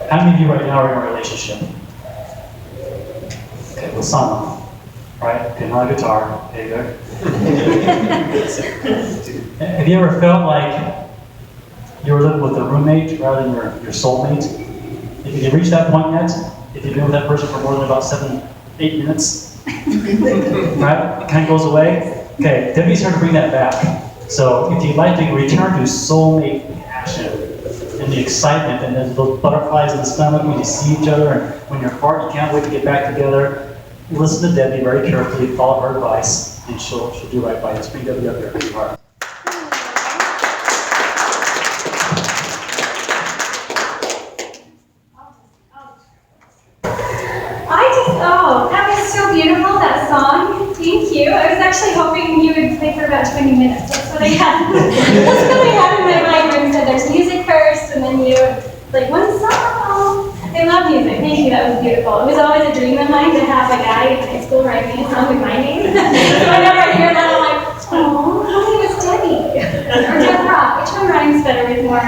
How many of you right now are in a relationship? Okay, with someone, right? Getting on a guitar. Hey there. Have you ever felt like you were living with a roommate rather than your soulmate? If you reached that point yet, if you've been with that person for more than about 7-8 minutes, right? It kind of goes away. Okay, Debbie's here to bring that back. So if you'd like to return to soulmate action and the excitement and then those butterflies in the stomach when you see each other and when you're apart, you can't wait to get back together, listen to Debbie very carefully, follow her advice, and she'll do right by you. Let's bring Debbie up here. Hart. That was so beautiful, that song. Thank you. I was actually hoping you would play for about 20 minutes. That's what I had. That's what I had in my mind when you said there's music first, and then you, like, one song. I love music. Thank you. That was beautiful. It was always a dream of mine to have a guy in high school write me a song with my name. So whenever I hear that, I'm like, oh, her name is Debbie. Or Deborah. Which one rhymes better with more?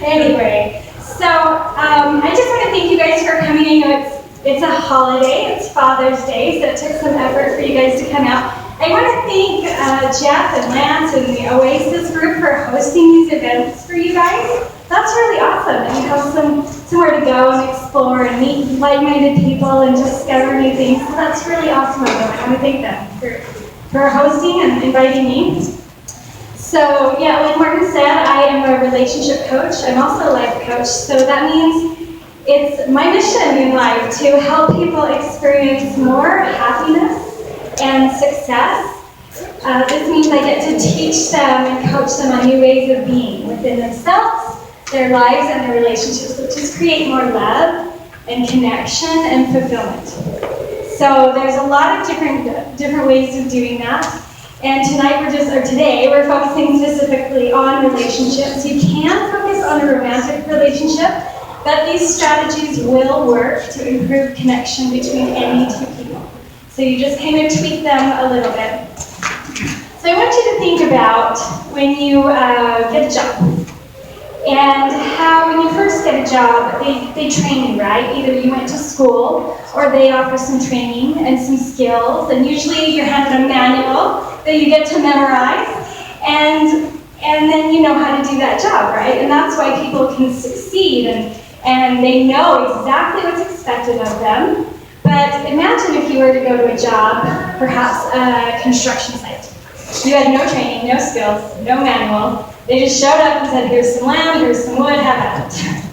Anyway. So I just want to thank you guys for coming. I know it's a holiday, it's Father's Day, so it took some effort for you guys to come out. I want to thank Jeff and Lance and the Oasis group for hosting these events for you guys. That's really awesome, and you have somewhere to go and explore and meet like-minded people and discover new things. So that's really awesome of them. I want to thank them for hosting and inviting me. So yeah, like Martin said, I am a relationship coach. I'm also a life coach. So that means it's my mission in life to help people experience more happiness and success. This means I get to teach them and coach them on new ways of being within themselves, their lives, and their relationships, which is create more love and connection and fulfillment. So there's a lot of different ways of doing that. And today we're focusing specifically on relationships. You can focus on a romantic relationship, but these strategies will work to improve connection between any two people. So you just kind of tweak them a little bit. So I want you to think about when you get a job. And how when you first get a job, they train you, right? Either you went to school or they offer some training and some skills. And usually you're handed a manual that you get to memorize. And then you know how to do that job, right? And that's why people can succeed and they know exactly what's expected of them. But imagine if you were to go to a job, perhaps a construction site. You had no training, no skills, no manual. They just showed up and said, here's some land, here's some wood, have at it.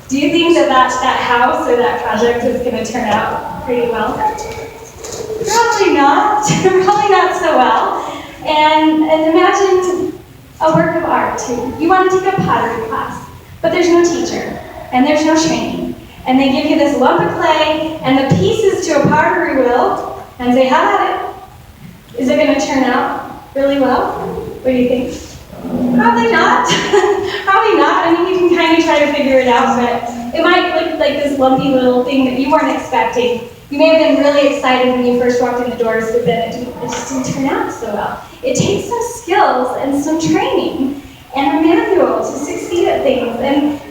Do you think that house or that project is going to turn out pretty well? Probably not. Probably not so well. And imagine a work of art too. You want to take a pottery class, but there's no teacher and there's no training. And they give you this lump of clay and the pieces to a pottery wheel and say, have at it. Is it going to turn out really well? What do you think? Probably not. Probably not. I mean, you can kind of try to figure it out, but it might look like this lumpy little thing that you weren't expecting. You may have been really excited when you first walked in the doors, but then it just didn't turn out so well. It takes some skills and some training and a manual to succeed at things.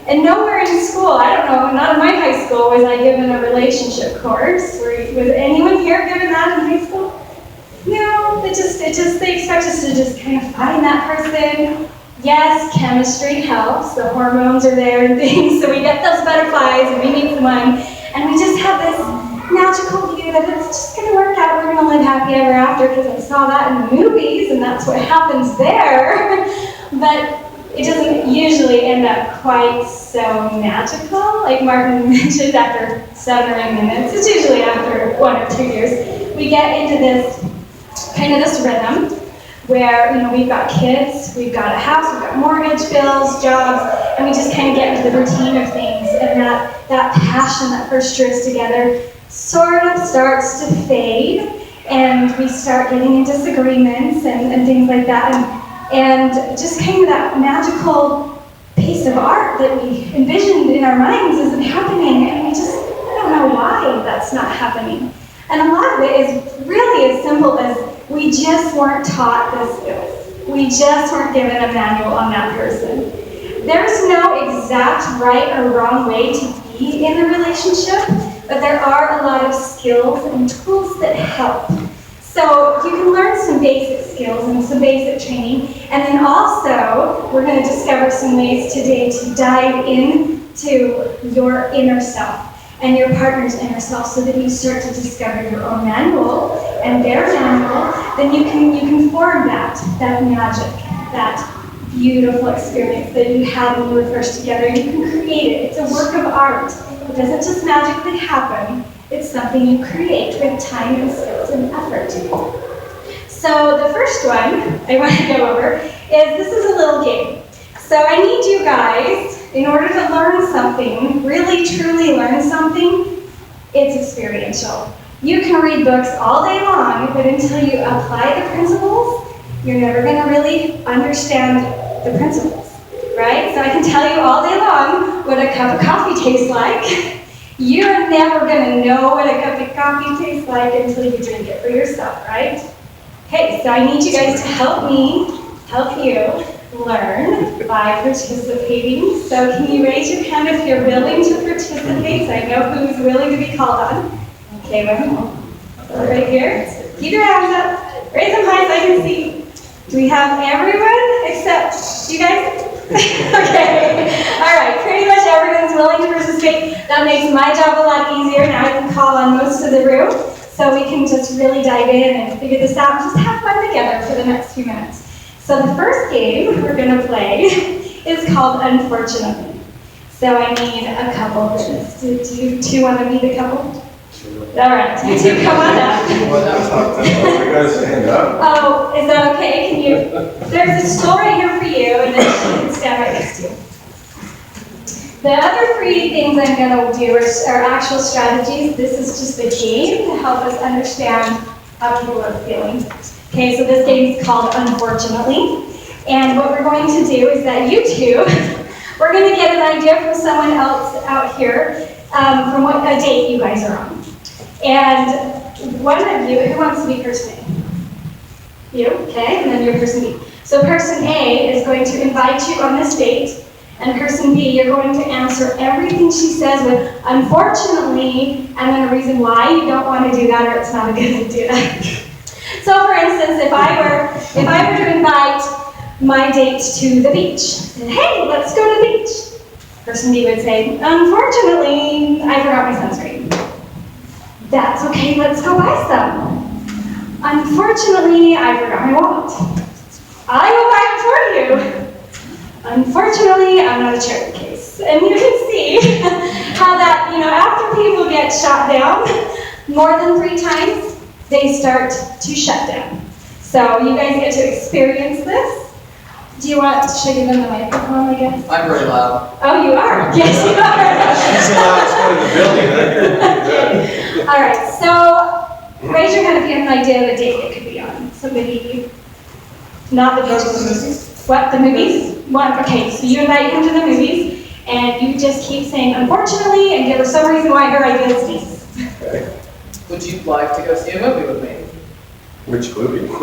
And nowhere in school, I don't know, not in my high school, was I given a relationship course. Was anyone here given that in high school? No, they expect us to just kind of find that person. Yes, chemistry helps, the hormones are there and things, so we get those butterflies and we meet someone, and we just have this magical view that it's just going to work out, we're going to live happy ever after, because I saw that in the movies, and that's what happens there. But it doesn't usually end up quite so magical. Like Martin mentioned, after 7 or 8 minutes, it's usually after 1 or 2 years, we get into this rhythm where, we've got kids, we've got a house, we've got mortgage bills, jobs, and we just kind of get into the routine of things, and that passion that first drew us together sort of starts to fade, and we start getting in disagreements and things like that, and just kind of that magical piece of art that we envisioned in our minds isn't happening, and we just don't know why that's not happening. And a lot of it is really as simple as we just weren't taught the skills. We just weren't given a manual on that person. There's no exact right or wrong way to be in a relationship, but there are a lot of skills and tools that help. So you can learn some basic skills and some basic training, and then also we're going to discover some ways today to dive into your inner self and your partner's inner self, so that you start to discover your own manual and their manual. Then you can form that magic, that beautiful experience that you had when you were first together. You can create it. It's a work of art. It doesn't just magically happen. It's something you create with time and skills and effort. So the first one I want to go over is, this is a little game. So I need you guys, in order to learn something, really truly learn something, it's experiential. You can read books all day long, but until you apply the principles, you're never going to really understand the principles, right? So I can tell you all day long what a cup of coffee tastes like. You're never going to know what a cup of coffee tastes like until you drink it for yourself, right? Okay, so I need you guys to help me, help you learn by participating. So can you raise your hand if you're willing to participate? So I know who's willing to be called on. Okay, right here. Keep your hands up. Raise them high so I can see. Do we have everyone except you guys? Okay. All right. Pretty much everyone's willing to participate. That makes my job a lot easier. Now I can call on most of the room, so we can just really dive in and figure this out and just have fun together for the next few minutes. So the first game we're going to play is called Unfortunately. So I need a couple for this. Do two want to be the couple? All right, you two come on up. We gotta stand up. Oh, is that okay? Can you? There's a stool right here for you, and then you can stand right next to you. The other three things I'm going to do are actual strategies. This is just a game to help us understand how people are feeling. Okay, so this game is called Unfortunately. And what we're going to do is that you two, we're going to get an idea from someone else out here, from what a date you guys are on. And one of you, who wants to be person A? You, okay, and then you're person B. So person A is going to invite you on this date, and person B, you're going to answer everything she says with unfortunately, and then a reason why you don't want to do that or it's not a good idea. So for instance, if I were to invite my date to the beach, and hey, let's go to the beach. Person B would say, unfortunately, I forgot my sunscreen. That's okay, let's go buy some. Unfortunately, I forgot my wallet. I will buy it for you. Unfortunately, I'm not a charity case. And you can see how that, after people get shot down more than 3 times, they start to shut down. So you guys get to experience this. Do you want, should I give them the microphone, I guess? I'm very loud. Oh, you are? Yes, you are. She's the loudest one in the building, I hear you. All right, so raise your hand if you have an idea of a date it could be on. Somebody, not the beaches. What, the movies? One, okay, so you invite him to the movies, and you just keep saying, unfortunately, and give her some reason why her idea is decent. Okay. Would you like to go see a movie with me? Which movie? So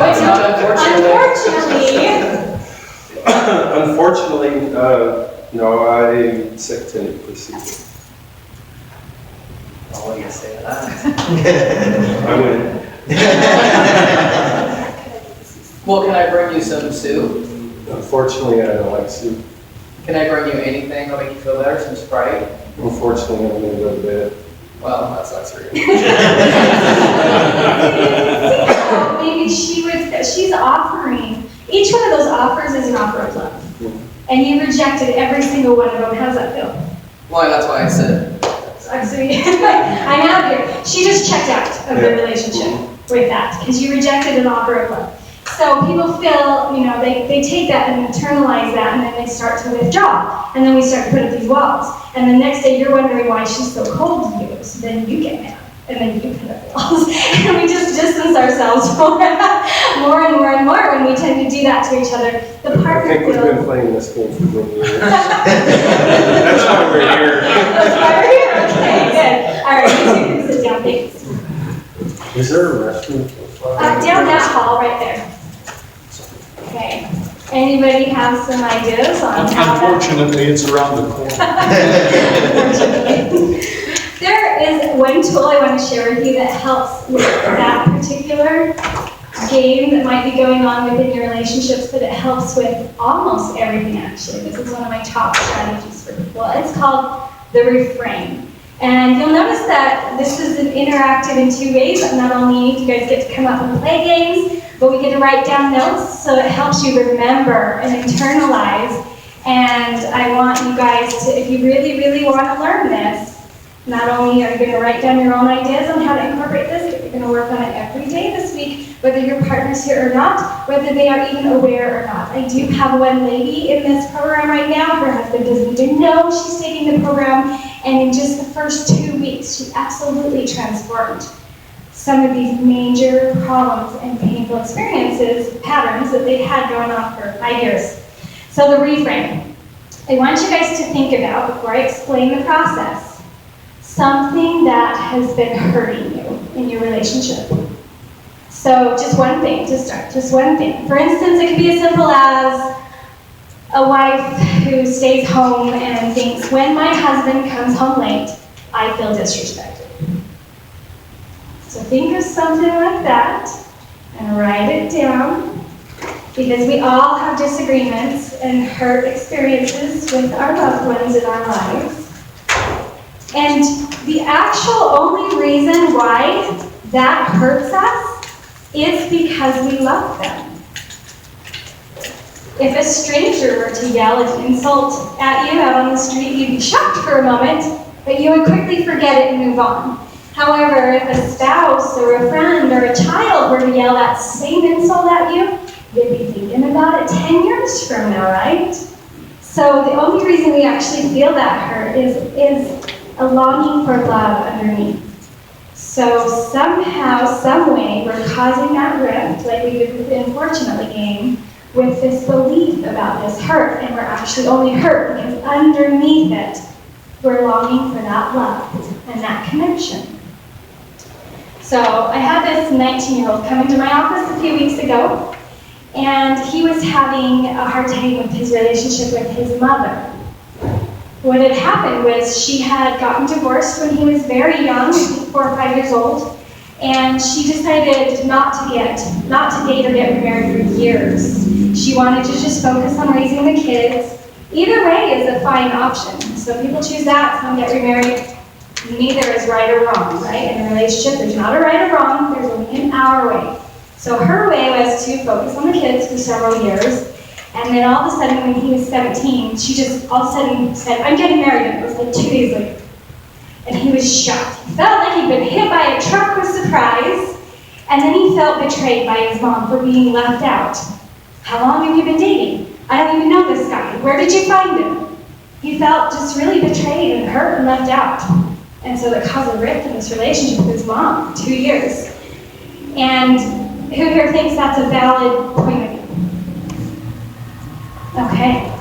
it's unfortunately. Unfortunately, no, I'm sick to proceed. Oh, what do you say to that? I win. Well, can I bring you some soup? Unfortunately, I don't like soup. Can I bring you anything that'll make you feel better? Some Sprite? Unfortunately, I'm gonna go to bed. Well, that sucks for you. Maybe she's offering, each one of those offers is an offer of love. And you rejected every single one of them. How's that feel? Why, that's why I said. I'm out here. She just checked out of the relationship with that, because you rejected an offer of love. So people feel, they take that and internalize that, and then they start to withdraw. And then we start to put up these walls. And the next day you're wondering why she's so cold to you. So then you get mad. And then you put up walls. And we just distance ourselves more and more and more when we tend to do that to each other. The I partner think we've feels... been playing this game for many years. That's why we're here. That's why we're here. Okay, good. All right, you two can sit down, thanks. Is there a restroom? Down that hall right there. Okay. Anybody have some ideas on how that? Unfortunately, it's around the corner. There is one tool I want to share with you that helps with that particular game that might be going on within your relationships, but it helps with almost everything actually. This is one of my top strategies for people. It's called the refrain. And you'll notice that this is interactive in two ways. Not only do you guys get to come up and play games, but we get to write down notes, so it helps you remember and internalize. And I want you guys to, if you really, really want to learn this, not only are you going to write down your own ideas on how to incorporate this, but you're going to work on it every day this week, whether your partner's here or not, whether they are even aware or not. I do have one lady in this program right now. Her husband doesn't even know she's taking the program, and in just the first 2 weeks, she absolutely transformed some of these major problems and painful experiences, patterns that they had going on for 5 years. So the reframe. I want you guys to think about, before I explain the process, something that has been hurting you in your relationship. So just one thing to start, just one thing. For instance, it could be as simple as a wife who stays home and thinks, when my husband comes home late, I feel disrespected. So think of something like that and write it down, because we all have disagreements and hurt experiences with our loved ones in our lives. And the actual only reason why that hurts us is because we love them. If a stranger were to yell an insult at you out on the street, you'd be shocked for a moment, but you would quickly forget it and move on. However, if a spouse or a friend or a child were to yell that same insult at you, you'd be thinking about it 10 years from now, right? So the only reason we actually feel that hurt is a longing for love underneath. So somehow, some way, we're causing that rift, like we did with the unfortunately game, with this belief about this hurt, and we're actually only hurt because underneath it, we're longing for that love and that connection. So I had this 19-year-old come into my office a few weeks ago, and he was having a hard time with his relationship with his mother. What had happened was she had gotten divorced when he was very young, 4 or 5 years old, and she decided not to date or get married for years. She wanted to just focus on raising the kids. Either way is a fine option. So people choose that, some get remarried. Neither is right or wrong, right? In a relationship, there's not a right or wrong, there's only an our way. So her way was to focus on the kids for several years, and then all of a sudden when he was 17, she just all of a sudden said, I'm getting married, and it was like 2 days later. And he was shocked. He felt like he'd been hit by a truck with surprise, and then he felt betrayed by his mom for being left out. How long have you been dating? I don't even know this guy. Where did you find him? He felt just really betrayed and hurt and left out. And so that caused a rift in this relationship with his mom, 2 years. And who here thinks that's a valid point of view? Okay.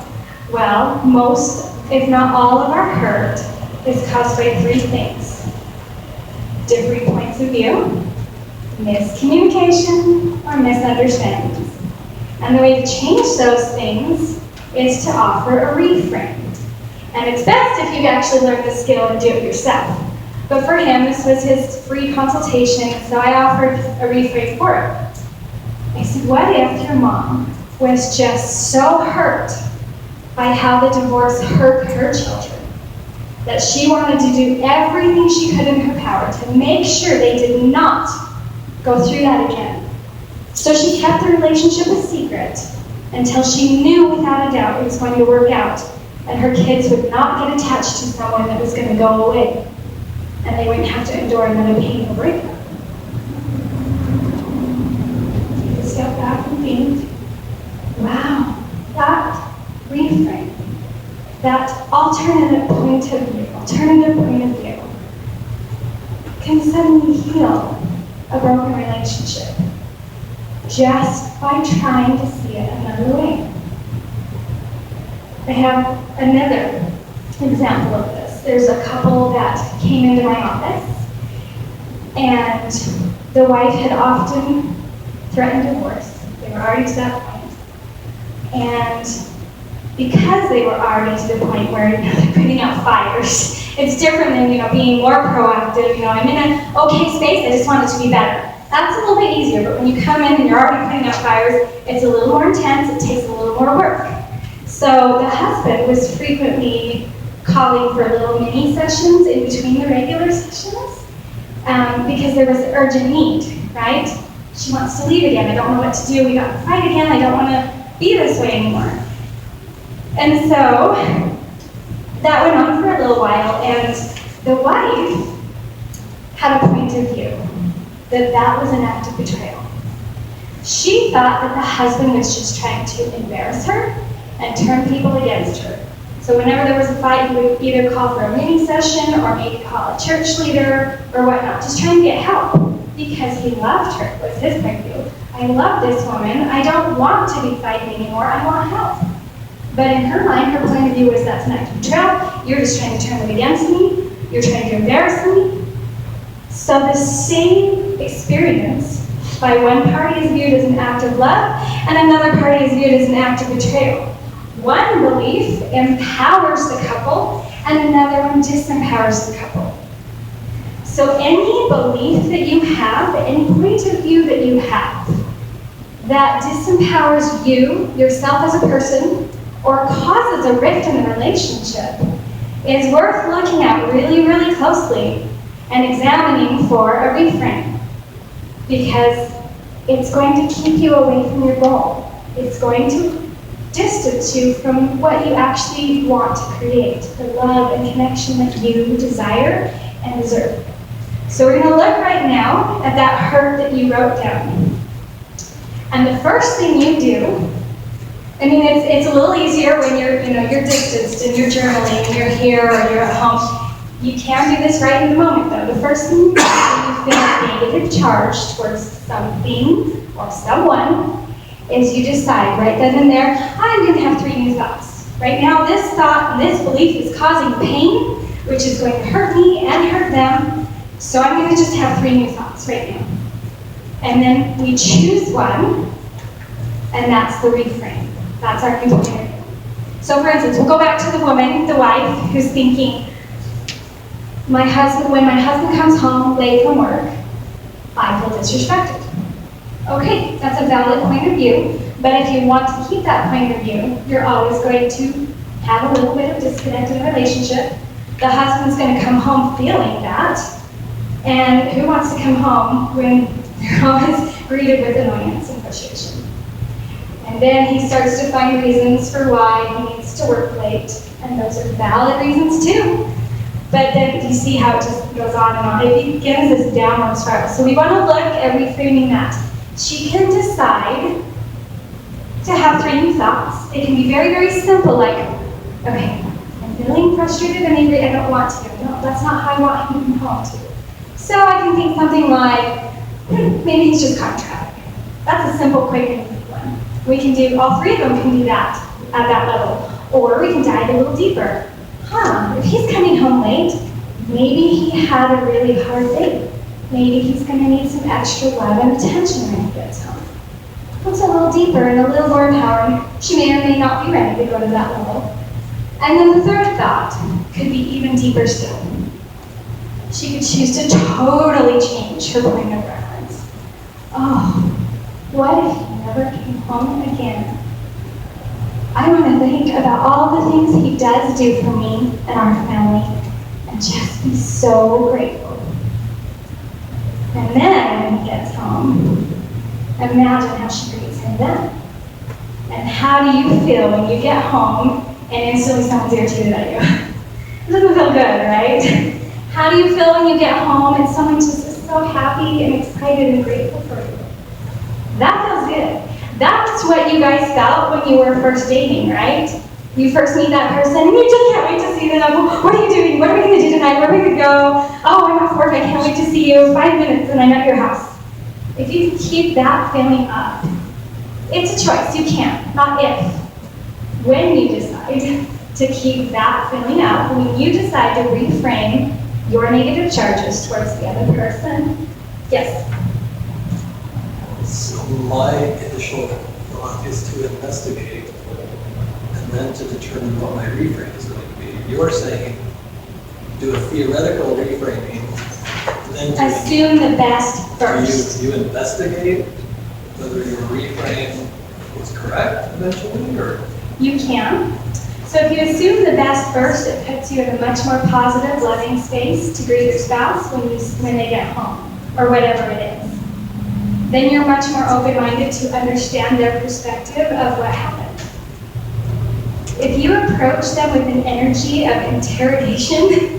Well, most, if not all of our hurt is caused by 3 things. Differing points of view, miscommunication, or misunderstandings. And the way to change those things is to offer a reframe. And it's best if you actually learn the skill and do it yourself. But for him, this was his free consultation, so I offered a reframe for him. I said, what if your mom was just so hurt by how the divorce hurt her children, that she wanted to do everything she could in her power to make sure they did not go through that again? So she kept the relationship a secret until she knew without a doubt it was going to work out, and her kids would not get attached to someone that was going to go away, and they wouldn't have to endure another painful breakup. Take a step back and think, wow, that reframe, that alternative point of view can suddenly heal a broken relationship just by trying to see it another way. I have another example of this. There's a couple that came into my office, and the wife had often threatened divorce. They were already to that point. And because they were already to the point where they're putting out fires, it's different than being more proactive. I'm in an okay space, I just want it to be better. That's a little bit easier, but when you come in and you're already putting out fires, it's a little more intense, it takes a little more work. So the husband was frequently calling for little mini sessions in between the regular sessions because there was urgent need, right? She wants to leave again, I don't know what to do, we got to fight again, I don't want to be this way anymore. And so that went on for a little while, and the wife had a point of view that was an act of betrayal. She thought that the husband was just trying to embarrass her and turn people against her. So whenever there was a fight, he would either call for a mini session or maybe call a church leader or whatnot, just trying to get help because he loved her, was his point of view. I love this woman. I don't want to be fighting anymore. I want help. But in her mind, her point of view was that's an act of betrayal. You're just trying to turn them against me. You're trying to embarrass me. So the same experience by one party is viewed as an act of love, and another party is viewed as an act of betrayal. One belief empowers the couple, and another one disempowers the couple. So any belief that you have, any point of view that you have, that disempowers you, yourself as a person, or causes a rift in the relationship, is worth looking at really, really closely and examining for a reframe, because it's going to keep you away from your goal. It's going to distance you from what you actually want to create, the love and connection that you desire and deserve. So we're going to look right now at that hurt that you wrote down. And the first thing you do, it's a little easier when you're distanced and you're journaling and you're here or you're at home. You can do this right in the moment, though. The first thing you do when you feel a negative charge towards something or someone is you decide right then and there, I'm going to have 3 new thoughts. Right now, this thought and this belief is causing pain, which is going to hurt me and hurt them. So I'm going to just have 3 new thoughts right now. And then we choose one, and that's the reframe. That's our new point of view. So for instance, we'll go back to the woman, the wife, who's thinking, when my husband comes home late from work, I feel disrespected. Okay, that's a valid point of view, but if you want to keep that point of view, you're always going to have a little bit of disconnect in the relationship. The husband's going to come home feeling that, and who wants to come home when you're always greeted with annoyance and frustration? And then he starts to find reasons for why he needs to work late, and those are valid reasons too. But then you see how it just goes on and on. It begins this downward spiral. So we want to look at reframing that. She can decide to have 3 new thoughts. It can be very, very simple, like, okay, I'm feeling frustrated and angry, I don't want to. No, that's not how I want him to come home to. So I can think something like, maybe he's just caught traffic. That's a simple, quick, and easy one. We can do, all 3 of them can do that at that level. Or we can dive a little deeper. If he's coming home late, maybe he had a really hard day. Maybe he's going to need some extra love and attention when he gets home. What's a little deeper and a little more empowering? She may or may not be ready to go to that level. And then the third thought could be even deeper still. She could choose to totally change her point of reference. Oh, what if he never came home again? I want to think about all the things he does do for me and our family and just be so grateful. And then when he gets home, imagine how she greets him then. And how do you feel when you get home and instantly someone's irritated at you? It doesn't feel good, right? How do you feel when you get home and someone just is so happy and excited and grateful for you? That feels good. That's what you guys felt when you were first dating, right? You first meet that person and you just can't wait to see them. What are you doing? What are we going to do tonight? Where are we going to go? Oh, I'm off work. I can't wait to see you. 5 minutes and I'm at your house. If you keep that feeling up, it's a choice. You can, not if. When you decide to keep that feeling up, when you decide to reframe your negative charges towards the other person, yes? So my initial thought is to investigate and then to determine what my reframe is going to be. You're saying do a theoretical reframing, then Assume the best first. you investigate whether your reframe is correct eventually, or? You can. So if you assume the best first, it puts you in a much more positive, loving space to greet your spouse when they get home, or whatever it is. Then you're much more open-minded to understand their perspective of what happened. If you approach them with an energy of interrogation,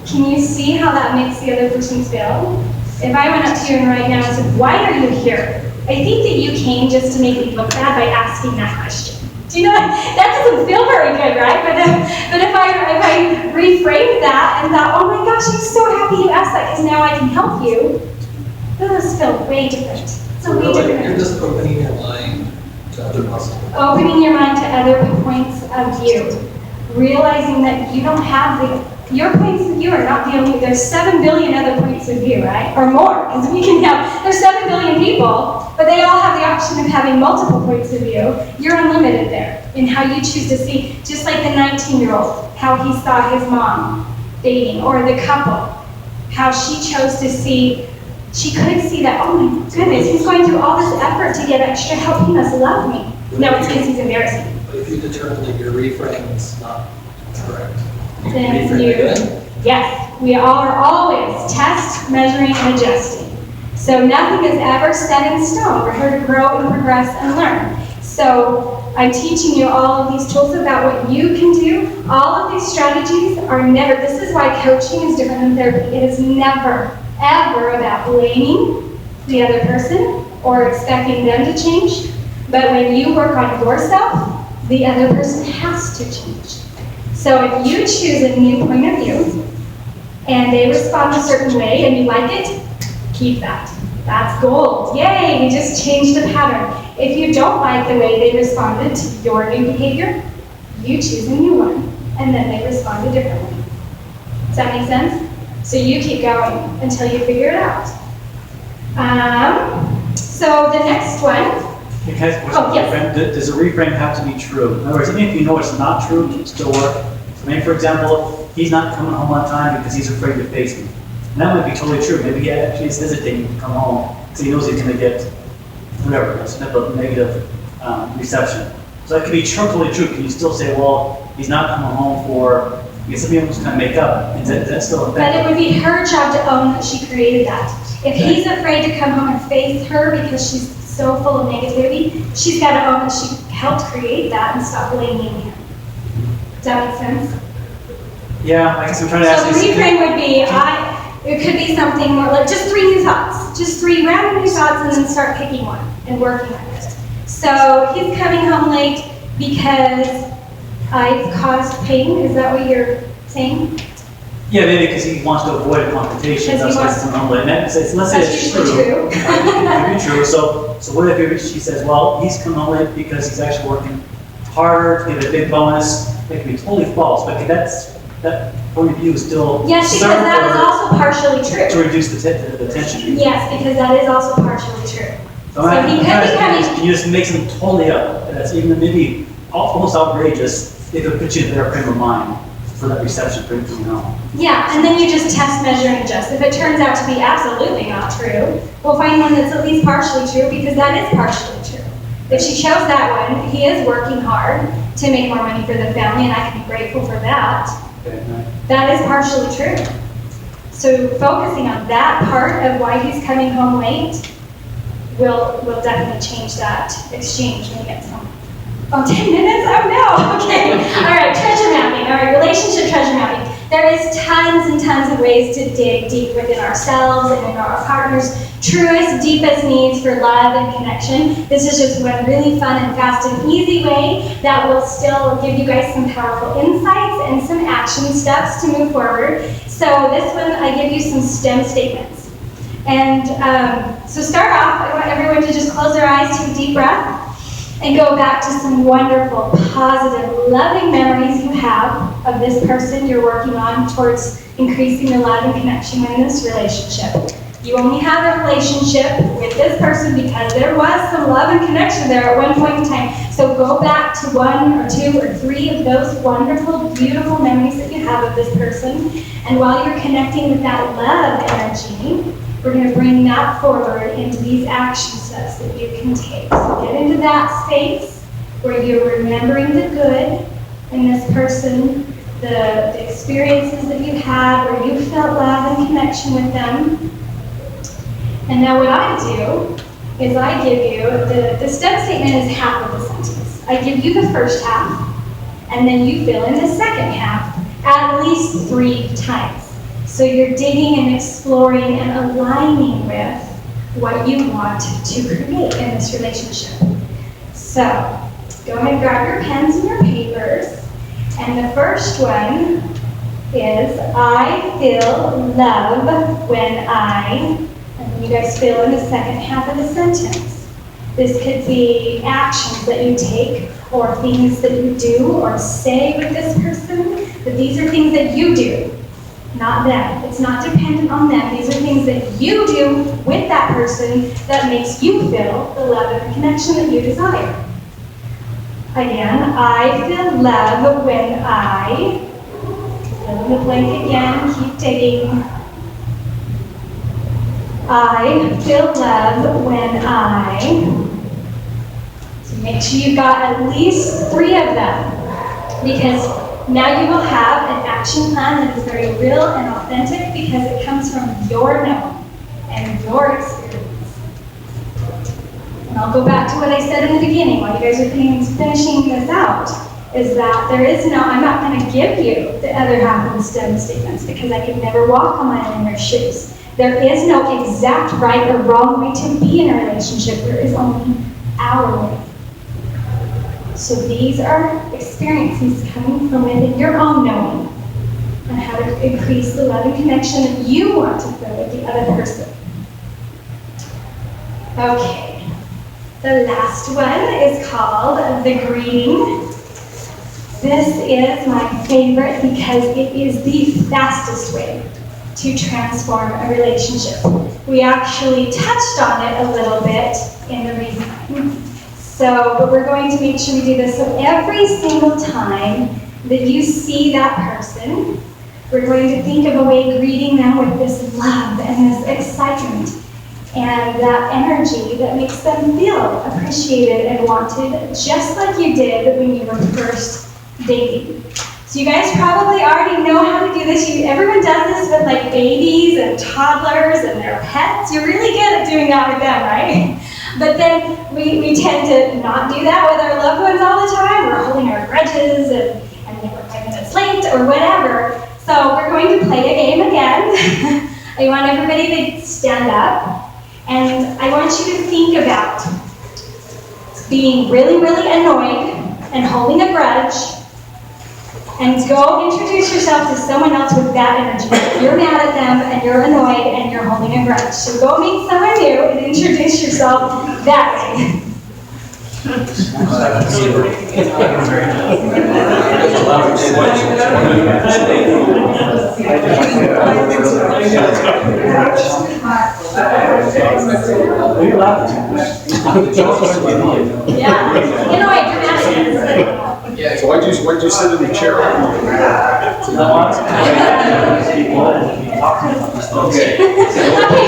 can you see how that makes the other person feel? If I went up to you right now and said, "Why are you here?" I think that you came just to make me look bad by asking that question. Do you know, that doesn't feel very good, right? But if I reframed that and thought, "Oh my gosh, I'm so happy you asked that because now I can help you," those feel way different. It's a way different. You're just opening your mind to other possibilities. Opening your mind to other points of view. Realizing that you don't have your points of view are not the only, there's 7 billion other points of view, right? Or more, because there's 7 billion people, but they all have the option of having multiple points of view. You're unlimited there in how you choose to see, just like the 19-year-old, how he saw his mom dating, or the couple, how she chose to see, she could see that, oh my goodness, he's going through all this effort to get extra help, he must love me. No, it's because he's embarrassing. But if you determine that your reframe is not correct, you Then can reframe you, again. yes, we are always test, measuring, and adjusting. So nothing is ever set in stone. We're here to grow and progress and learn. So I'm teaching you all of these tools about what you can do. All of these strategies are never, this is why coaching is different than therapy. It is never, ever about blaming the other person or expecting them to change. But when you work on yourself, the other person has to change. So if you choose a new point of view and they respond a certain way and you like it, keep that. That's gold. Yay, we just changed a pattern. If you don't like the way they responded to your new behavior, you choose a new one and then they respond a different way. Does that make sense? So you keep going until you figure it out. So the next one. Does a reframe have to be true? In other words, even if you know it's not true, it can still work. So maybe, for example, he's not coming home on time because he's afraid to face me. And that might be totally true. Maybe he actually is hesitating to come home because he knows he's going to get whatever, a sniff of negative reception. So that could be totally true. Can you still say, well, he's not coming home for, because some people just kind of make up. Is that still But effective? it would be her job to own that she created that. If he's afraid to come home and face her because she's so full of negativity, she's got to own that she helped create that and stop blaming him. Does that make sense? Yeah, I guess I'm trying to ask So the you. reframe would be, it could be something more like just 3 new thoughts. Just 3 random new thoughts and then start picking one and working on it. So he's coming home late because I've caused pain. Is that what you're saying? Yeah, maybe because he wants to avoid a confrontation. Because That's he why wants- it's humble. And let's say That's it's true. usually true. It could be true. So what if she says, well, he's coming home late because he's actually working harder to get a big bonus? It could be totally false, but that point of view is still Yes, because that is also partially to true. reduce the tension. Yes, because that is also partially true. So So he could be coming. can you just make them totally up? That's even maybe almost outrageous. It could put you in a better frame of mind for that reception for him, you know. Yeah, and then you just test, measure, and adjust. If it turns out to be absolutely not true, we'll find one that's at least partially true because that is partially true. If she chose that one, he is working hard to make more money for the family, and I can be grateful for that. Okay, right. That is partially true. So focusing on that part of why he's coming home late will definitely change that exchange when he gets home. Oh, 10 minutes? Oh no, okay. All right, treasure mapping. All right, relationship treasure mapping. There is tons and tons of ways to dig deep within ourselves and in our partner's truest, deepest needs for love and connection. This is just one really fun and fast and easy way that will still give you guys some powerful insights and some action steps to move forward. So this one, I give you some STEM statements. And so start off, I want everyone to just close their eyes, take a deep breath, and go back to some wonderful, positive, loving memories you have of this person you're working on towards increasing the love and connection in this relationship. You only have a relationship with this person because there was some love and connection there at one point in time. So go back to 1 or 2 or 3 of those wonderful, beautiful memories that you have of this person. And while you're connecting with that love energy, we're going to bring that forward into these action steps that you can take. So get into that space where you're remembering the good in this person, the experiences that you had, where you felt love and connection with them. And now what I do is I give you, the step statement is half of the sentence. I give you the first half, and then you fill in the second half at least 3 times. So you're digging and exploring and aligning with what you want to create in this relationship. So go ahead and grab your pens and your papers. And the first one is, I feel love when I, and then you guys fill in the second half of the sentence. This could be actions that you take, or things that you do or say with this person, but these are things that you do, not them. It's not dependent on them. These are things that you do with that person that makes you feel the love and connection that you desire. Again, I feel love when I, fill in the blank again, keep digging. I feel love when I, so make sure you've got at least 3 of them, because now you will have an action plan that is very real and authentic because it comes from your know and your experience. And I'll go back to what I said in the beginning while you guys are finishing this out, is that there is no, I'm not going to give you the other half of the STEM statements because I could never walk on my own in their shoes. There is no exact right or wrong way to be in a relationship. There is only our way. So these are experiences coming from within your own knowing on how to increase the love and connection that you want to feel with the other person. Okay, the last one is called the greeting. This is my favorite because it is the fastest way to transform a relationship. We actually touched on it a little bit in the reading. So, but we're going to make sure we do this. So every single time that you see that person, we're going to think of a way greeting them with this love and this excitement and that energy that makes them feel appreciated and wanted, just like you did when you were first dating. So you guys probably already know how to do this. Everyone does this with like babies and toddlers and their pets. You're really good at doing that with them, right? But then we tend to not do that with our loved ones all the time. We're holding our grudges and then we're 5 minutes late or whatever. So we're going to play a game again. I want everybody to stand up. And I want you to think about being really, really annoyed and holding a grudge. And go introduce yourself to someone else with that energy. You're mad at them, and you're annoyed, and you're holding a grudge. So go meet someone new and introduce yourself that way. Yeah, annoyed, you're mad at them. So why'd you sit in the chair? Okay,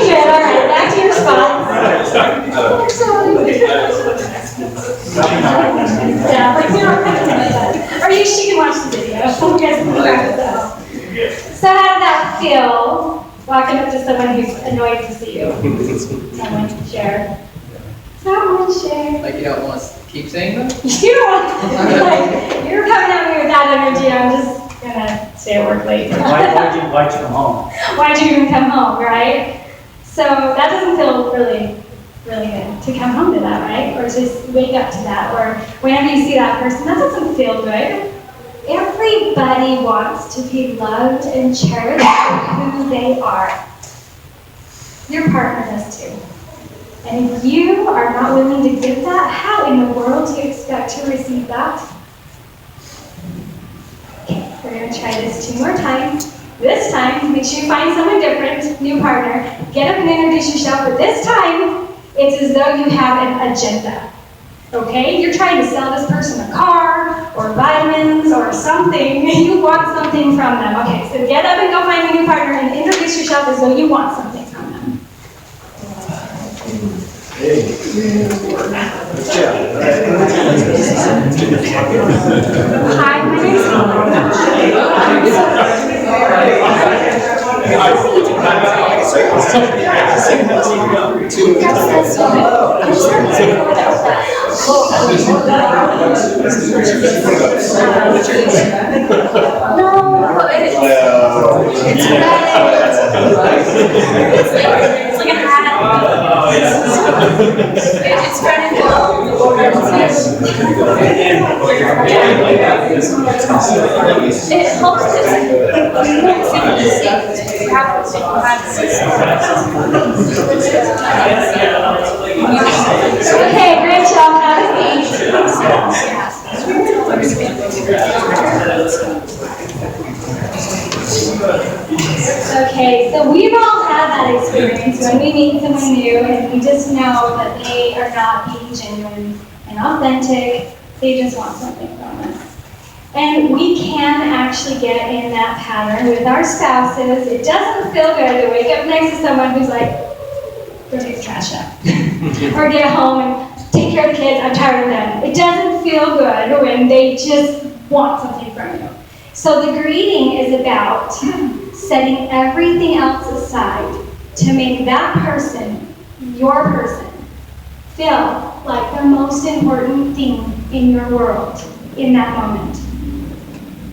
good, all right, back to your spot. Yeah, like, you know, or she can watch the video. You guys can practice that. So how did that feel, walking up to someone who's annoyed to see you? Someone share. Someone share. Like you don't want to keep saying them? You don't want, like, you're coming at me with that energy, I'm just gonna stay at work late. Why'd you come home? Why'd you even come home, right? So that doesn't feel really good to come home to that, right? Or just wake up to that, or whenever you see that person, that doesn't feel good. Everybody wants to be loved and cherished for who they are. Your partner does too. And if you are not willing to give that, how in the world do you expect to receive that? Okay, we're going to try this 2 more times. This time, make sure you find someone different, new partner, get up and introduce yourself, but this time, it's as though you have an agenda. Okay? You're trying to sell this person a car, or vitamins, or something. You want something from them. Okay, so get up and go find a new partner and introduce yourself as though you want something from them. Hi, my name It's like a hat. It's running low. It helps Okay, great job. Okay, so we've all had that experience when we meet someone new and we just know that they are not being genuine and authentic. They just want something from us. And we can actually get in that pattern with our spouses. It doesn't feel good to wake up next to someone who's like, go take the trash out. Or get home and take care of the kids, I'm tired of them. It doesn't feel good when they just want something from you. So the greeting is about setting everything else aside to make that person, your person, feel like the most important thing in your world in that moment.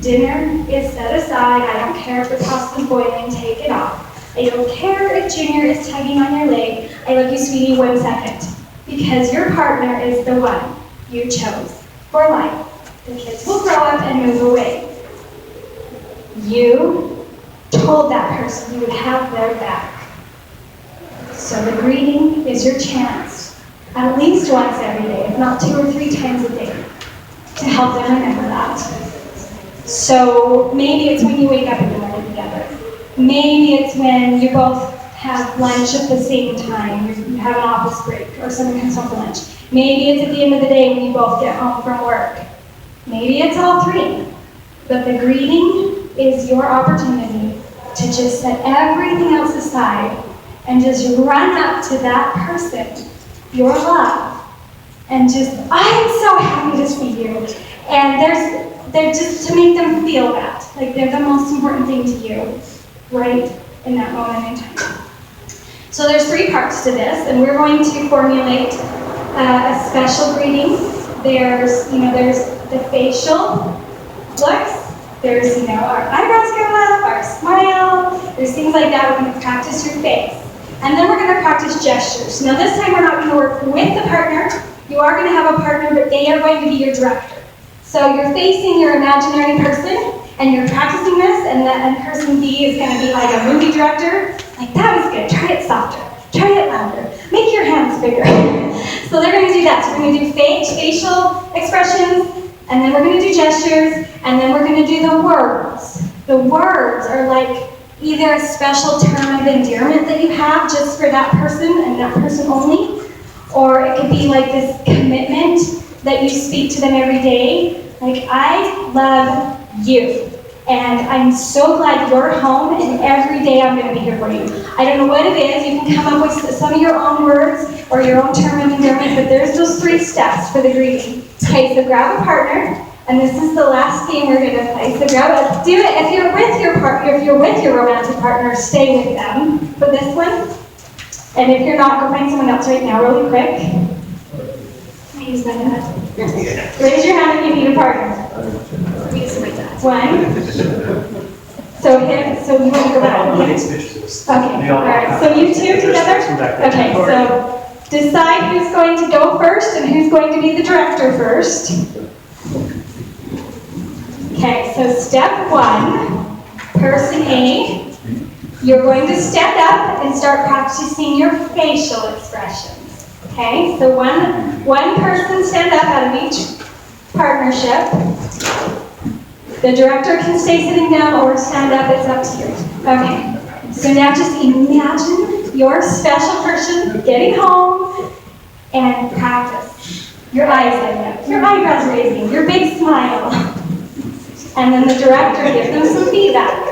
Dinner is set aside. I don't care if the pasta's boiling, take it off. I don't care if Junior is tugging on your leg. I love you, sweetie, 1 second. Because your partner is the one you chose for life. The kids will grow up and move away. You told that person you would have their back. So the greeting is your chance, at least once every day, if not 2 or 3 times a day, to help them remember that. So maybe it's when you wake up in the morning together. Maybe it's when you both have lunch at the same time, you have an office break, or someone comes home for lunch. Maybe it's at the end of the day when you both get home from work. Maybe it's all 3. But the greeting is your opportunity to just set everything else aside and just run up to that person, your love, and just, I'm so happy to see you. And they're just to make them feel that, like they're the most important thing to you, right in that moment in time. So there's 3 parts to this, and we're going to formulate a special greeting. There's the facial looks. There's, our eyebrows go up, our smile. There's things like that. We're going to practice your face. And then we're going to practice gestures. Now this time we're not going to work with the partner. You are going to have a partner, but they are going to be your director. So you're facing your imaginary person, and you're practicing this, and person B is going to be like a movie director. Like, that was good. Try it softer. Try it louder. Make your hands bigger. So they're going to do that. So we're going to do facial expressions, and then we're going to do gestures, and then we're going to do the words. The words are like either a special term of endearment that you have just for that person and that person only, or it could be like this commitment that you speak to them every day. Like, I love you, and I'm so glad you're home, and every day I'm going to be here for you. I don't know what it is. You can come up with some of your own words or your own term of endearment, but there's those 3 steps for the greeting. Okay, so grab a partner, and this is the last game we're going to play. So do it. If you're with your partner, if you're with your romantic partner, stay with them for this one. And if you're not, go find someone else right now, really quick. Use my dad. Raise your hand if you need a partner. 1. So you want to go back? Okay, all right. So you 2 together? Okay, so decide who's going to go first and who's going to be the director first. Okay, so step 1, person A, you're going to step up and start practicing your facial expressions. Okay, so one person stand up out of each partnership. The director can stay sitting down or stand up, it's up to you. Okay, so now just imagine your special person getting home and practice. Your eyes lighting up, your eyebrows raising, your big smile. And then the director gives them some feedback.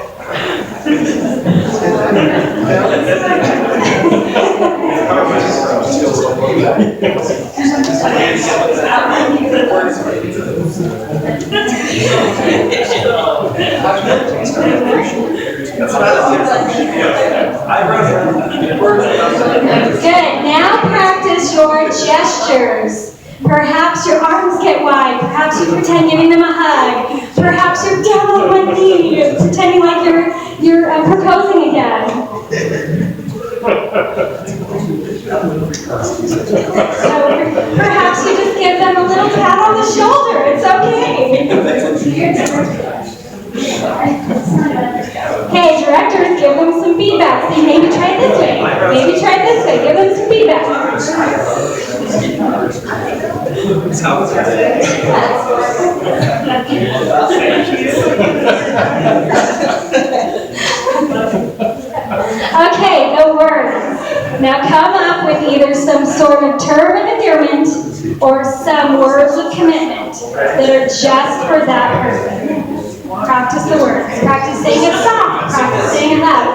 Good, now practice your gestures. Perhaps your arms get wide, perhaps you pretend giving them a hug, perhaps you're down on one knee, pretending like you're proposing again. So perhaps you just give them a little pat on the shoulder, it's okay. Okay, directors, give them some feedback. Say, maybe try it this way, maybe try it this way, give them some feedback. Okay, the words. Now come up with either some sort of term of endearment or some words of commitment that are just for that person. Practice the words. Practice saying it soft. Practice saying it loud.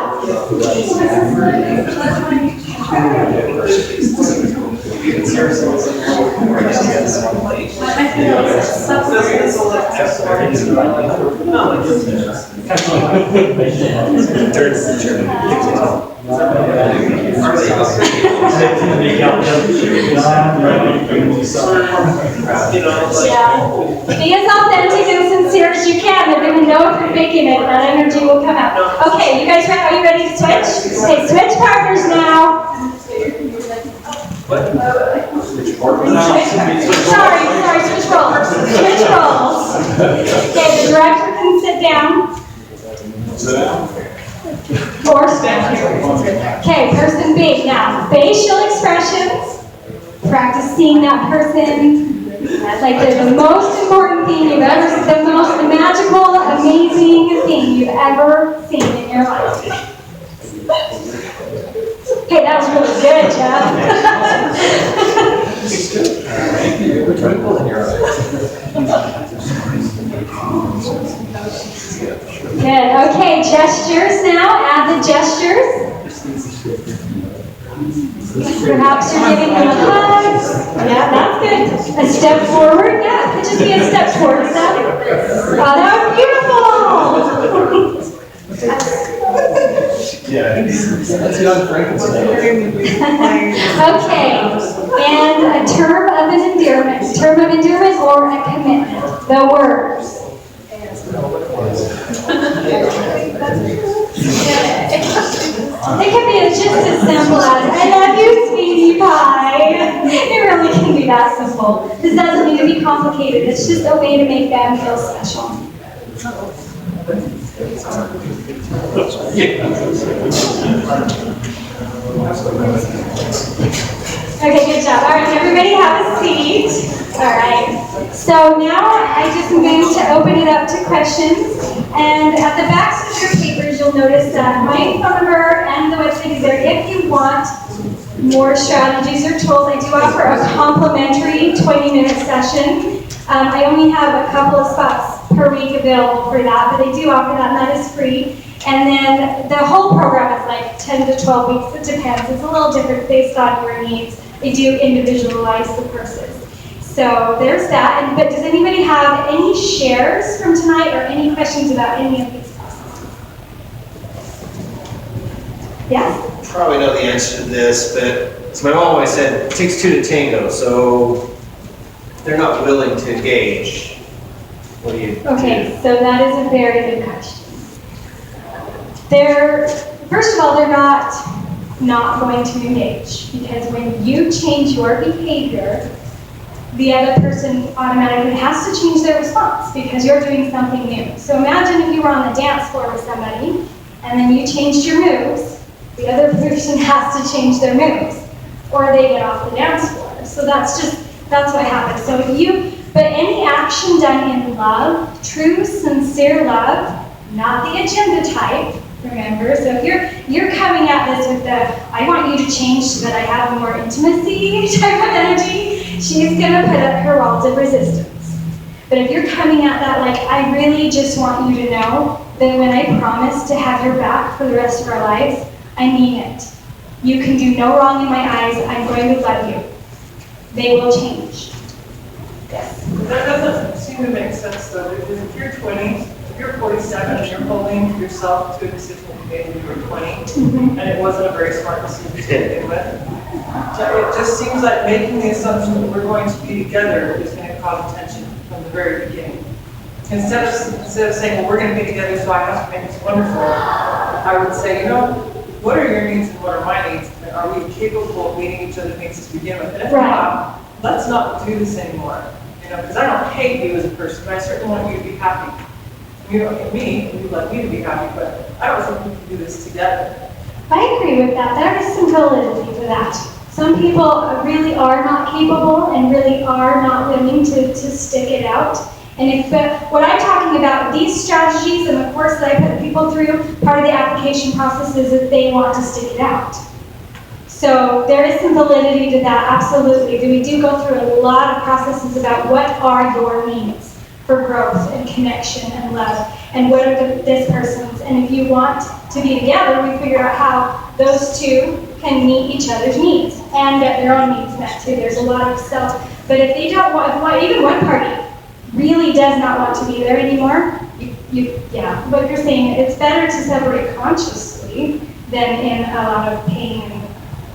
Yeah. Be as authentic and sincere as you can. They're going to know if you're faking it. That energy will come out. Okay, you guys, are you ready to switch? Okay, switch partners now. Sorry, switch roles. Switch roles. Okay, the director can sit down. Or stand. Okay, person B. Now, facial expressions. Practice seeing that person like they're the most important thing you've ever seen, the most magical, amazing thing you've ever seen in your life. Okay, that was really good, Jeff. Good. Okay, gestures now. Add the gestures. Perhaps you're giving them a hug. Yeah, that's good. A step forward. Yeah, it could just be a step forward step. Oh, that was beautiful. That's young Frankenstein. Okay, and a term of endearment or a commitment. The words. It can be just as simple as, I love you, sweetie pie. It really can be that simple. This doesn't need to be complicated. It's just a way to make them feel special. Okay, good job. All right, everybody have a seat. All right. So now I just am going to open it up to questions. And at the backs of your papers, you'll notice that my phone number and the website is there. If you want more strategies or tools, I do offer a complimentary 20-minute session. I only have a couple of spots per week available for that, but I do offer that, and that is free. And then the whole program is like 10 to 12 weeks. It depends. It's a little different based on your needs. They do individualize the courses. So there's that. But does anybody have any shares from tonight or any questions about any of these classes? Yes? Probably know the answer to this, but as my mom always said, it takes two to tango. So if they're not willing to engage, what do you do? Okay, so that is a very good question. First of all, they're not going to engage, because when you change your behavior, the other person automatically has to change their response because you're doing something new. So imagine if you were on the dance floor with somebody and then you changed your moves, the other person has to change their moves or they get off the dance floor. So that's what happens. So if you But any action done in love, true, sincere love, not the agenda type, remember? So if you're coming at this with the, I want you to change so that I have more intimacy type of energy, she's gonna put up her walls of resistance. But if you're coming at that like, I really just want you to know that when I promise to have your back for the rest of our lives, I mean it. You can do no wrong in my eyes, I'm going to love you. They will change. Yes. That doesn't seem to make sense though, because if you're 20, if you're 47 and you're holding yourself to a decision you made when you were 20, and it wasn't a very smart decision to begin with, it just seems like making the assumption that we're going to be together is going to cause tension from the very beginning. Instead of saying, well, we're going to be together so I have to make this wonderful, I would say, what are your needs and what are my needs? And are we capable of meeting each other's needs to begin with? And if not, let's not do this anymore. Because I don't hate you as a person, but I certainly want you to be happy. You don't hate me, and you'd like me to be happy, but I don't think we can do this together. I agree with that. There is some validity to that. Some people really are not capable and really are not willing to stick it out. And what I'm talking about, these strategies and the course that I put people through, part of the application process is that they want to stick it out. So there is some validity to that, absolutely. We do go through a lot of processes about what are your needs for growth and connection and love, and what are this person's. And if you want to be together, we figure out how those two can meet each other's needs and get their own needs met too. There's a lot of self. But if they don't want, even one party really does not want to be there anymore, what you're saying, it's better to separate consciously than in a lot of pain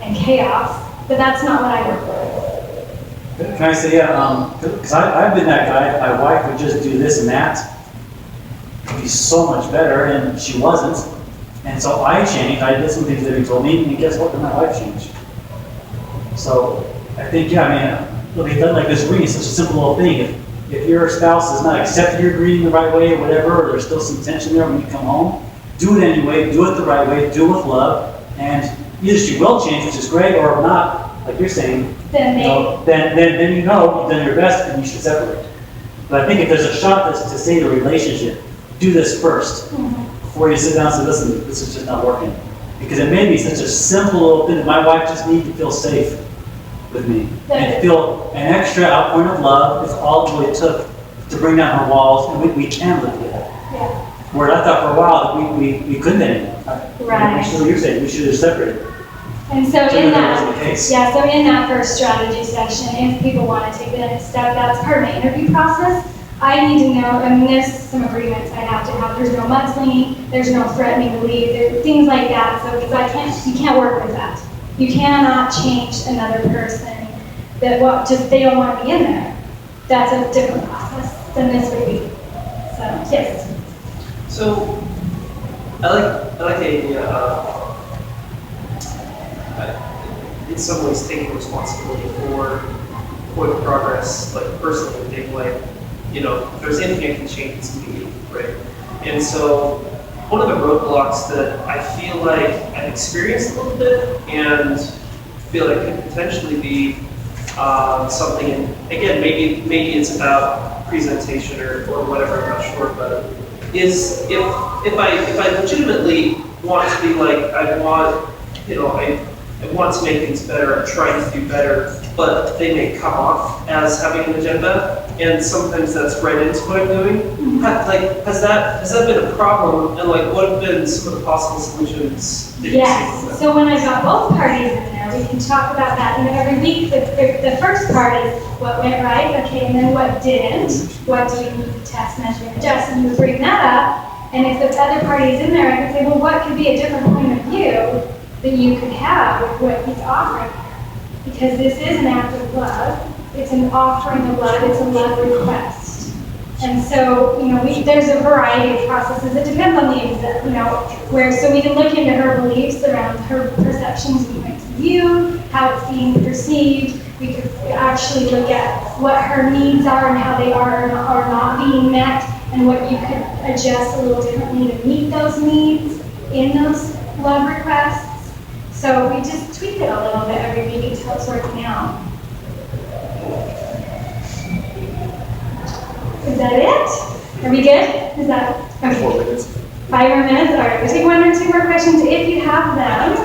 and chaos, but that's not what I work with. Can I say, because I've been that guy, my wife would just do this and that, it'd be so much better, and she wasn't. And so I changed, I did some things that he told me, and guess what, then my wife changed. So I think, it'll be done like this reading is such a simple little thing. If your spouse is not accepting your greeting the right way or whatever, or there's still some tension there when you come home, do it anyway, do it the right way, do it with love, and either she will change, which is great, or if not, like you're saying, then you've done your best and you should separate. But I think if there's a shot to save a relationship, do this first before you sit down and say, listen, this is just not working. Because it may be such a simple little thing that my wife just needs to feel safe with me. And feel an extra outpouring of love is all it really took to bring down her walls, and we can live together. Yeah. Where I thought for a while that we couldn't anymore. Right. You're saying we should have separated. And so in that, wasn't the case. so in that first strategy session, if people want to take the next step, that's part of my interview process. I need to know, there's some agreements I have to have. There's no mudslinging, there's no threatening to leave, there's things like that. So because you can't work with that. You cannot change another person that they don't want to be in there. That's a different process than this would be. So yes. So I like the idea of in some ways taking responsibility for the progress, like personally, being like, if there's anything I can change, it's me, right? And so one of the roadblocks that I feel like I've experienced a little bit and feel like could potentially be something, and again, maybe it's about presentation or whatever, I'm not sure, but is if I legitimately want to be like, I want to make things better, I'm trying to do better, but they may come off as having an agenda, and sometimes that's right into what I'm doing. Has that been a problem, and what have been some of the possible solutions that you've seen? Yes, so when I got both parties in there, we can talk about that. Every week, the first part is what went right, okay, and then what didn't. What do we need to test, measure, and adjust? And you bring that up, and if the other party is in there, I can say, well, what could be a different point of view that you could have with what he's offering here? Because this is an act of love. It's an offering of love. It's a love request. And so, there's a variety of processes. It depends on the exact, so we can look into her beliefs around her perceptions and points of view, how it's being perceived. We could actually look at what her needs are and how they are or not being met, and what you could adjust a little differently to meet those needs in those love requests. So we just tweak it a little bit every week until it's working out. Is that it? Are we good? Is that, okay. 4 minutes. 5 more minutes? All right, we'll take 1 or 2 more questions if you have them.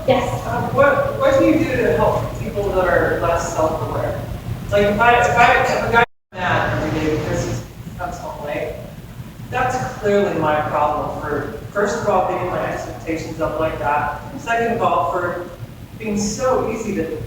Yes? What do you do to help people that are less self-aware? Like if a guy mad every day because he comes home late, that's clearly my problem for, first of all, getting my expectations up like that. Second of all, for being so easy to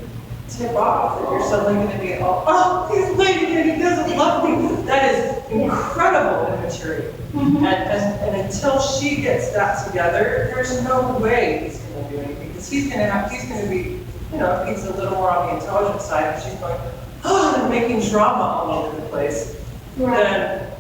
tip off that you're suddenly going to be, oh, he's late again, he doesn't love me. That is incredible immaturity. And until she gets that together, there's no way he's going to do anything. Because he's going to be, you know, if he's a little more on the intelligent side, and she's going, oh, and making drama all over the place. Right. Then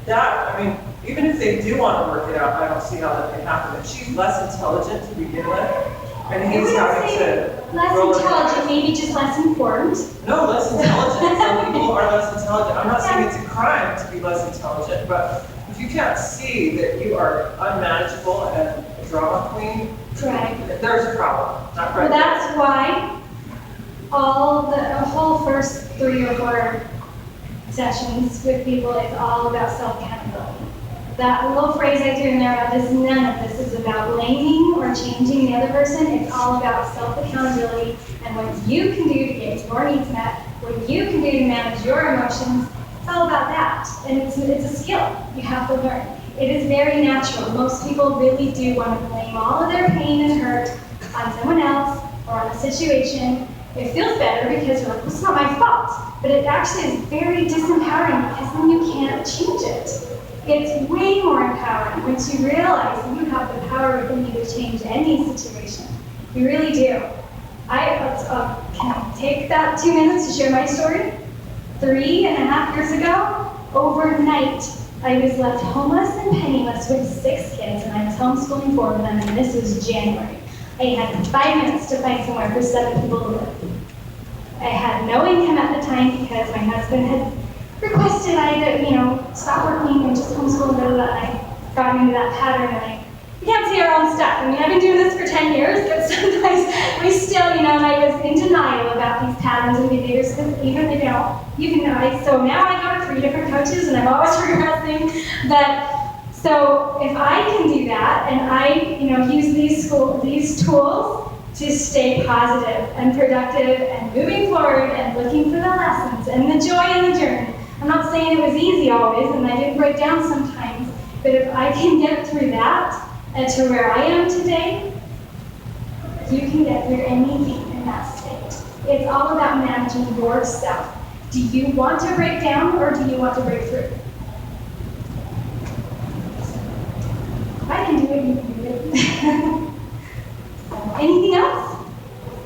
that, I mean, even if they do want to work it out, I don't see how that can happen. If she's less intelligent to begin with, and he's having to less roll it intelligent, out. maybe just less informed. No, less intelligent. Some people are less intelligent. I'm not saying it's a crime to be less intelligent, but if you can't see that you are unmanageable and a drama queen, Right. there's a problem. Not right. Well, that's why the whole first 3 or 4 sessions with people is all about self-accountability. That little phrase I threw in there about this, none of this is about blaming or changing the other person. It's all about self-accountability and what you can do to get your needs met, what you can do to manage your emotions. It's all about that. And it's a skill you have to learn. It is very natural. Most people really do want to blame all of their pain and hurt on someone else or on a situation. It feels better because you're like, it's not my fault. But it actually is very disempowering because then you can't change it. It's way more empowering once you realize that you have the power within you to change any situation. You really do. Can I take that 2 minutes to share my story? 3.5 years ago, overnight, I was left homeless and penniless with 6 kids, and I was homeschooling 4 of them, and this was January. I had 5 minutes to find somewhere for 7 people to live. I had no income at the time because my husband had requested stop working and just homeschool and blah, blah, blah. I got into that pattern, and we can't see our own stuff. I mean, I've been doing this for 10 years, but sometimes we still, and I was in denial about these patterns and behaviors, because even, so now I go to 3 different coaches, and I'm always regressing, so if I can do that, and I, use these tools to stay positive and productive and moving forward and looking for the lessons and the joy in the journey. I'm not saying it was easy always, and I did break down sometimes, but if I can get through that and to where I am today, you can get through anything in that state. It's all about managing yourself. Do you want to break down or do you want to break through? I can do it, you can do it. Anything else?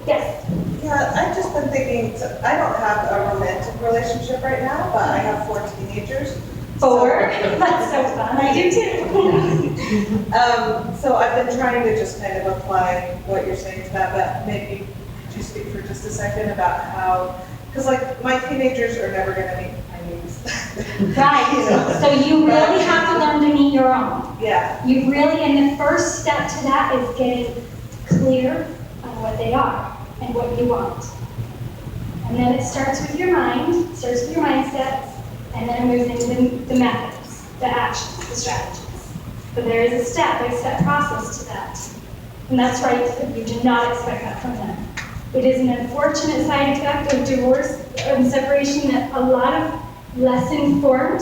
Yes. Yeah, I've just been thinking, so I don't have a romantic relationship right now, but I have 4 teenagers. 4? That's so fun. I do too. So I've been trying to just kind of apply what you're saying to that, but maybe could you speak for just a second about how, because like my teenagers are never going to meet my needs. Right. So you really have to learn to meet your own. Yeah. You really, and the first step to that is getting clear on what they are and what you want. And then it starts with your mind, starts with your mindset, and then it moves into the methods, the actions, the strategies. But there is a step-by-step process to that. And that's right, you do not expect that from them. It is an unfortunate side effect of divorce and separation that a lot of less informed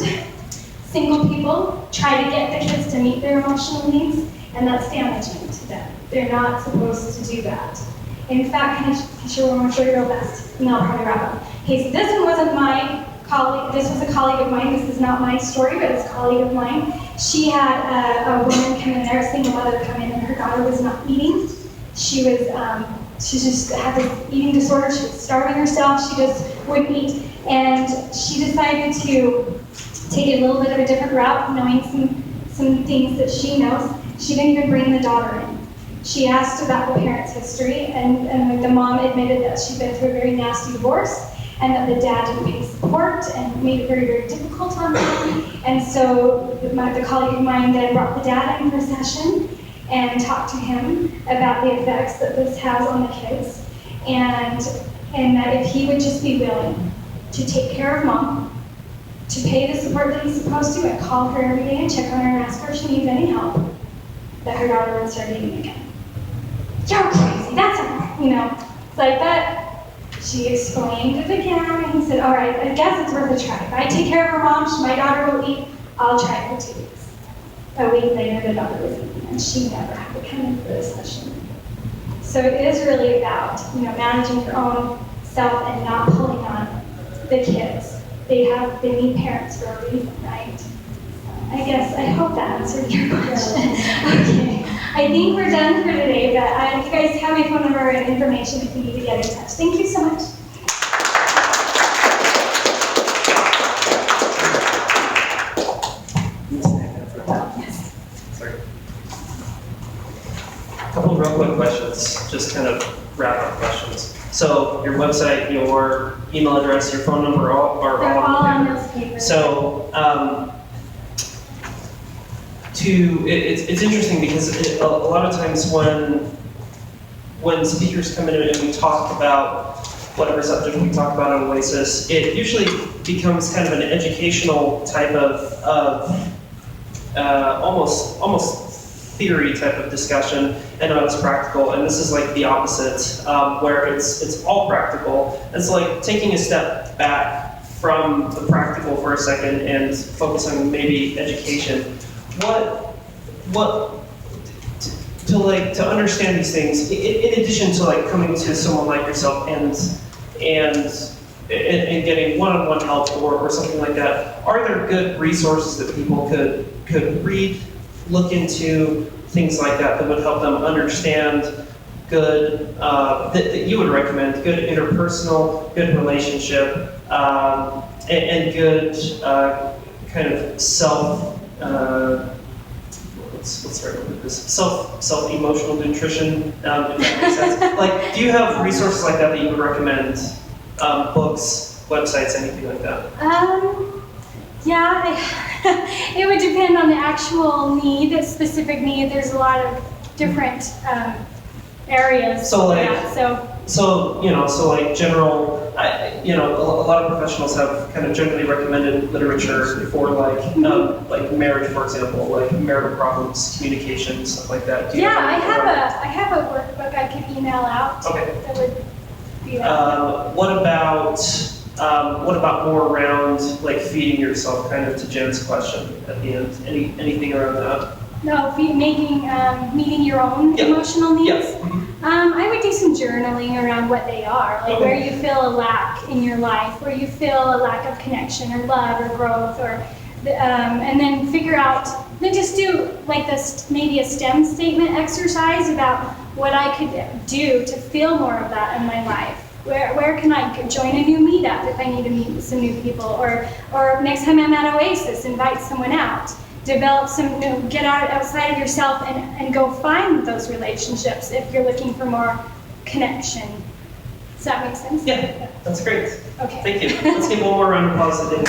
single people try to get the kids to meet their emotional needs, and that's damaging to them. They're not supposed to do that. In fact, can I share one more story real fast? And then I'll probably wrap up. Okay, so this one wasn't my colleague, this was a colleague of mine. This is not my story, but it's a colleague of mine. She had a woman come in there, a single mother come in, and her daughter was not eating. She just had this eating disorder. She was starving herself. She just wouldn't eat. And she decided to take a little bit of a different route, knowing some things that she knows. She didn't even bring the daughter in. She asked about the parents' history, and the mom admitted that she'd been through a very nasty divorce, and that the dad didn't pay support and made it very, very difficult on them. And so the colleague of mine then brought the dad in for a session and talked to him about the effects that this has on the kids, and that if he would just be willing to take care of mom to pay the support that he's supposed to and call her every day and check on her and ask her if she needs any help, that her daughter would start eating again. You're crazy, that's not, it's like that. She explained it again, and he said, all right, I guess it's worth a try. If I take care of her mom, my daughter will eat, I'll try it for 2 weeks. A week later, the daughter was eating, and she never had to come in for a session. So it is really about, managing your own self and not pulling on the kids. They need parents for a reason, right? I hope that answered your question. Okay, I think we're done for today, but you guys have my phone number and information if you need to get in touch. Thank you so much. A couple of real quick questions, just kind of wrap-up questions. So your website, your email address, your phone number are all They're all on those papers. So it's interesting because a lot of times when speakers come in and we talk about whatever subject we talk about on Oasis, it usually becomes kind of an educational type of almost theory type of discussion and not as practical. And this is like the opposite, where it's all practical. It's like taking a step back from the practical for a second and focusing on maybe education. To understand these things, in addition to like coming to someone like yourself and getting one-on-one help or something like that, are there good resources that people could read, look into, things like that would help them understand good, that you would recommend, good interpersonal, good relationship, and good kind of let's start with this, self-emotional nutrition, if that makes sense. Like, do you have resources like that you would recommend, books, websites, anything like that? Yeah, it would depend on the actual need, the specific need. There's a lot of different areas. So like, for that. so like general, a lot of professionals have kind of generally recommended literature for like marriage, for example, like marital problems, communication, stuff like that. Do you I have a workbook I could email out. Okay. That would be that. What about more around like feeding yourself, kind of to Jen's question at the end? Anything around that? No, meeting your own Yep. emotional needs. Yep. I would do some journaling around what they are, like where you feel a lack in your life, where you feel a lack of connection or love or growth, and then figure out. Then just do like this, maybe a STEM statement exercise about what I could do to feel more of that in my life. Where can I join a new meetup if I need to meet with some new people, or next time I'm at Oasis, invite someone out. Develop some, get outside of yourself and go find those relationships if you're looking for more connection. Does that make sense? Yeah, that's great. Okay. Thank you. Let's give one more round of applause today.